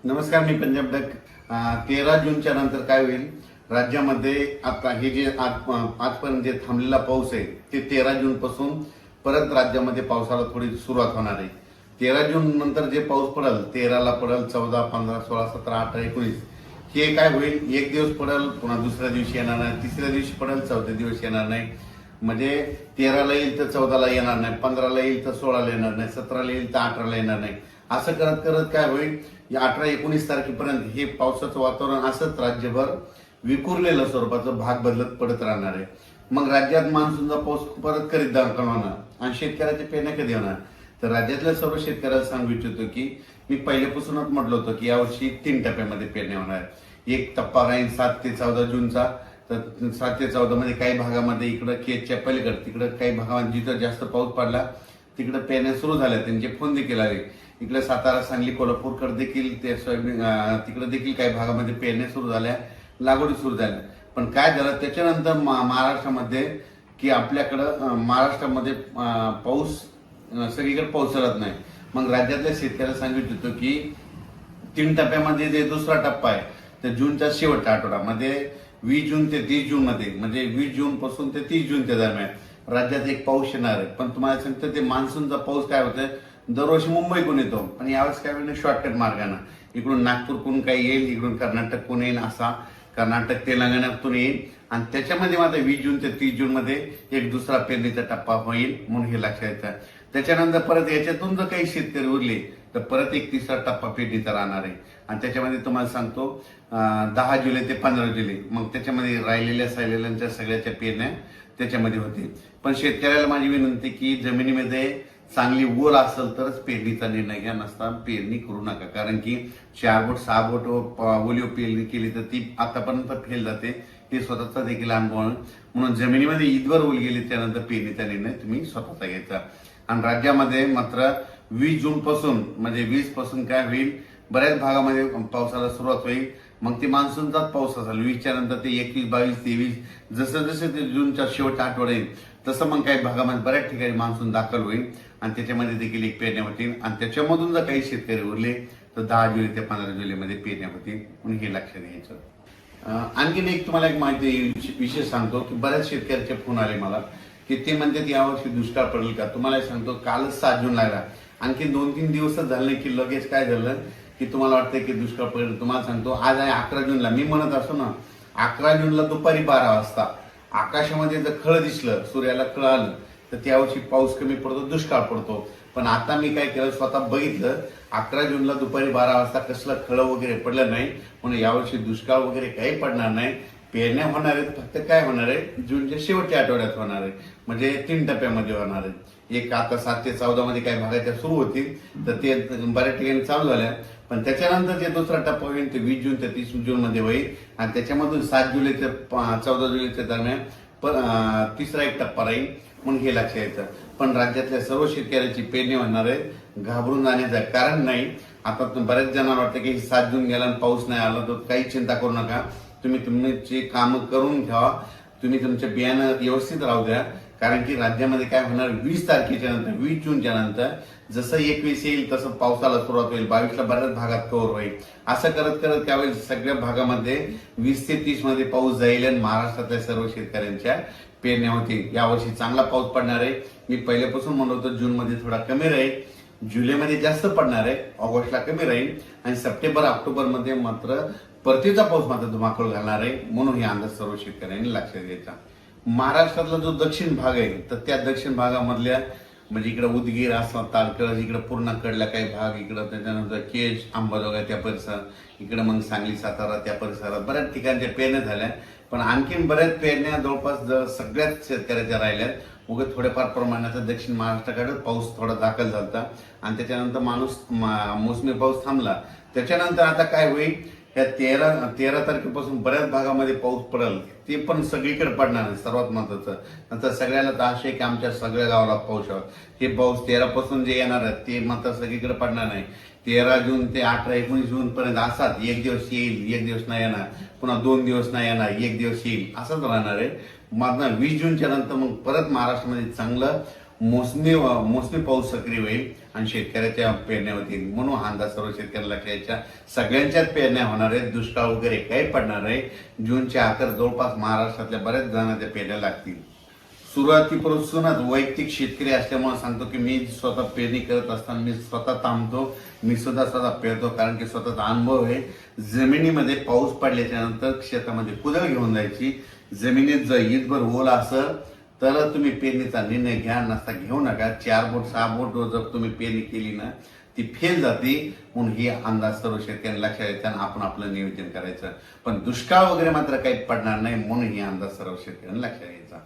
नमस्कार, मी पंजाब डक. 13 जूनच्या नंतर काय होईल राज्यामध्ये? आता हे जे आजपर्यंत जे थांबलेला पाऊस आहे ते 13 जून पासून परत राज्यामध्ये पावसाला थोडी सुरुवात होणार आहे. 13 जून नंतर जे पाऊस पडेल, 13ला पडेल, 14, 15, 16, 17, 18, 19 हे काय होईल, एक दिवस पडेल, पुन्हा दुसऱ्या दिवशी येणार नाही, तिसऱ्या दिवशी पडेल, चौथ्या दिवशी येणार नाही. म्हणजे 13ला येईल तर 14ला येणार नाही, 15ला येईल तर 16ला येणार नाही, 17ला येईल तर 18ला येणार नाही. असं करत करत काय होईल, या 18-19 तारखेपर्यंत हे पावसाचं वातावरण असंच राज्यभर विखुरलेलं स्वरूपाचं भाग बदलत पडत राहणार आहे. मग राज्यात मान्सूनचा पाऊस परत करीत दाखल होणार आणि शेतकऱ्याचे पेरण्या कधी होणार? तर राज्यातल्या सर्व शेतकऱ्याला सांगू इच्छितो की मी पहिल्यापासूनच म्हटलं होतं की यावर्षी 3 टप्प्यामध्ये पेरण्या होणार. एक टप्पा राहील 7 ते 14 जूनचा. तर 7 ते 14 मध्ये काही भागामध्ये इकडं केजच्या पलीकडे तिकडं काही भागामध्ये जिथं जास्त पाऊस पडला तिकडे पेरण्या सुरू झाल्या, त्यांचे फोन देखील आले. इकडे सातारा, सांगली, कोल्हापूरकडे देखील ते सोयाबीन तिकडे देखील काही भागामध्ये पेरण्या सुरू झाल्या, लागवडी सुरू झाल्या. पण काय झालं त्याच्यानंतर महाराष्ट्रामध्ये की आपल्याकडं महाराष्ट्रामध्ये पाऊस सगळीकडे पावसाळत नाही. मग राज्यातल्या शेतकऱ्याला सांगू इच्छितो की 3 टप्प्यामध्ये जे दुसरा टप्पा आहे तर जूनच्या शेवटच्या आठवड्यामध्ये 20 जून ते 30 जून मध्ये, म्हणजे 20 जून पासून ते 30 जूनच्या दरम्यान राज्यात एक पाऊस येणार आहे. पण तुम्हाला सांगतो ते मान्सूनचा पाऊस काय होतंय, दरवर्षी मुंबईकडून येतो, पण यावेळेस काय होईल शॉर्टकट मार्गाने इकडून नागपूरकडून काही येईल, इकडून कर्नाटककडून येईल, असा कर्नाटक तेलंगणातून येईल. आणि त्याच्यामध्ये मात्र 20 जून ते 30 जून मध्ये एक दुसरा पेरणीचा टप्पा होईल, म्हणून हे लक्षात येतं. त्याच्यानंतर परत याच्यातून जर काही शेतकरी उरले तर परत एक तिसरा टप्पा पेरणीचा राहणार आहे. आणि त्याच्यामध्ये तुम्हाला सांगतो 10 जुलै ते 15 जुलै, मग त्याच्यामध्ये राहिलेल्या सायलेल्यांच्या सगळ्याच्या पेरण्या त्याच्यामध्ये होतील. पण शेतकऱ्याला माझी विनंती की जमिनीमध्ये चांगली ओल असेल तरच पेरणीचा निर्णय घ्या, नसता पेरणी करू नका. कारण की 4 बोट 6 बोट ओलीव पेरणी केली तर ती आतापर्यंत फेल जाते, हे स्वतःचा देखील अनुभव आहे. म्हणून जमिनीमध्ये ईदवर ओल गेली त्यानंतर पेरणीचा निर्णय तुम्ही स्वतःचा घ्यायचा. आणि राज्यामध्ये मात्र 20 जून पासून म्हणजे 20 पासून काय होईल, बऱ्याच भागामध्ये पावसाला सुरुवात होईल. मग ते मान्सूनचाच पाऊस असेल. 20च्या नंतर ते 21, 22, 23 जसं जसं ते जूनच्या शेवटच्या आठवडा येईल तसं मग काही भागामध्ये बऱ्याच ठिकाणी मान्सून दाखल होईल आणि त्याच्यामध्ये देखील एक पेरण्या होतील. आणि त्याच्यामधून जर काही शेतकरी उरले तर 10 जुलै ते 15 जुलैमध्ये पेरण्या होतील, म्हणून हे लक्षात घ्यायचं. आणखीन एक तुम्हाला एक माहिती विशेष सांगतो की बऱ्याच शेतकऱ्याचे फोन आले मला की ते म्हणतात यावर्षी दुष्काळ पडेल का. तुम्हाला सांगतो कालच 7 जून लागला, आणखी 2-3 दिवसच झाले की लगेच काय झालं की तुम्हाला वाटतं की दुष्काळ पडेल. तुम्हाला सांगतो आज आहे 11 जूनला, मी म्हणत असतो ना 11 जूनला दुपारी 12 वाजता आकाशामध्ये जर खळ दिसलं, सूर्याला खळ आलं तर त्यावर्षी पाऊस कमी पडतो, दुष्काळ पडतो. पण आता मी काय केलं, स्वतः बघितलं 11 जूनला दुपारी 12 वाजता कसलं खळ वगैरे पडलं नाही, म्हणून यावर्षी दुष्काळ वगैरे काही पडणार नाही. पेरण्या होणार आहेत, फक्त काय होणार आहे जूनच्या शेवटच्या आठवड्यात होणार आहे, म्हणजे 3 टप्प्यामध्ये होणार आहे. एक आता 7 ते 14 मध्ये काही भागाच्या सुरू होतील तर ते बऱ्याच ठिकाणी चालू झाल्या. पण त्याच्यानंतर जे दुसरा टप्पा होईल ते 20 जून ते 30 जून मध्ये होईल आणि त्याच्यामधून 7 जुलै ते 14 जुलैच्या दरम्यान तिसरा एक टप्पा राहील, म्हणून हे लक्षात येतं. पण राज्यातल्या सर्व शेतकऱ्यांची पेरणी होणार आहे, घाबरून जाण्याचं कारण नाही. आता बऱ्याच जणांना वाटतं की 7 जून गेला आणि पाऊस नाही आला तर काही चिंता करू नका. तुम्ही तुमची कामं करून घ्या, तुम्ही तुमच्या बियाणं व्यवस्थित राहू द्या. कारण की राज्यामध्ये काय होणार 20 तारखेच्या नंतर 20 जूनच्या नंतर जसं 21 येईल तसं पावसाला सुरुवात होईल, 22ला बऱ्याच भागात कव्हर होईल. असं करत करत त्यावेळेस सगळ्या भागामध्ये 20 ते 30 मध्ये पाऊस जाईल आणि महाराष्ट्रातल्या सर्व शेतकऱ्यांच्या पेरण्या होतील. यावर्षी चांगला पाऊस पडणार आहे. मी पहिल्यापासून म्हणत होतो जून मध्ये थोडा कमी राहील, जुलैमध्ये जास्त पडणार आहे, ऑगस्टला कमी राहील आणि सप्टेंबर ऑक्टोबर मध्ये मात्र परतीचा पाऊस मात्र धुमाकूळ घालणार आहे. म्हणून हे अंदाज सर्व शेतकऱ्यांनी लक्षात घ्यायचा. महाराष्ट्रातला जो दक्षिण भाग आहे तर त्या दक्षिण भागामधल्या म्हणजे इकडे उदगीर, आसाम, तारकळज, इकडे पूर्ण कडला काही भाग, इकडं त्याच्यानंतर केज, अंबाजोगाई त्या परिसरात, इकडे मग सांगली, सातारा त्या परिसरात बऱ्याच ठिकाणच्या पेरण्या झाल्या. पण आणखीन बऱ्याच पेरण्या जवळपास सगळ्याच शेतकऱ्याच्या राहिल्यात. उगाच थोड्याफार प्रमाणात दक्षिण महाराष्ट्राकडे पाऊस थोडा दाखल झाला आणि त्याच्यानंतर मोसमी पाऊस थांबला. त्याच्यानंतर आता काय होईल, ह्या 13 तारखेपासून बऱ्याच भागामध्ये पाऊस पडेल, ते पण सगळीकडे पडणार नाही. सर्वात महत्वाचं नंतर सगळ्याला तर आशय की आमच्या सगळ्या गावाला पाऊस हवा. हे पाऊस 13 पासून जे येणार आहे ते मात्र सगळीकडे पडणार नाही. 13 जून ते 18-19 जून पर्यंत असाच एक दिवस येईल, एक दिवस नाही येणार, पुन्हा 2 दिवस नाही येणार, एक दिवस येईल, असंच राहणार आहे. मात्र 20 जूनच्या नंतर मग परत महाराष्ट्रामध्ये चांगलं मोसमी पाऊस सक्रिय होईल आणि शेतकऱ्याच्या पेरण्या होतील. म्हणून हा अंदाज सर्व शेतकऱ्यांना लक्षात यायच्या. सगळ्यांच्याच पेरण्या होणार आहेत, दुष्काळ वगैरे काही पडणार आहे. जूनच्या अखेर जवळपास महाराष्ट्रातल्या बऱ्याच जणांच्या पेरण्या लागतील. सुरुवातीपासूनच वैयक्तिक शेतकरी असल्यामुळे सांगतो की मी स्वतः पेरणी करत असताना मी स्वतः थांबतो, मी सुद्धा स्वतः पेरतो, कारण की स्वतःचा अनुभव आहे. जमिनीमध्ये पाऊस पडल्याच्या नंतर शेतामध्ये कुदळ घेऊन जायची. जमिनीत जर ईदभर ओल असेल तर तुम्ही पेरणीचा निर्णय घ्या, नसता घेऊ नका. 4 बोट 6 बोट जर तुम्ही पेरणी केली ना ती फेल जाते. म्हणून ही अंदाज सर्व शेतकऱ्यांना लक्षात यायचा आणि आपण आपलं नियोजन करायचं. पण दुष्काळ वगैरे मात्र काही पडणार नाही, म्हणून ही अंदाज सर्व शेतकऱ्यांना लक्षात यायचा.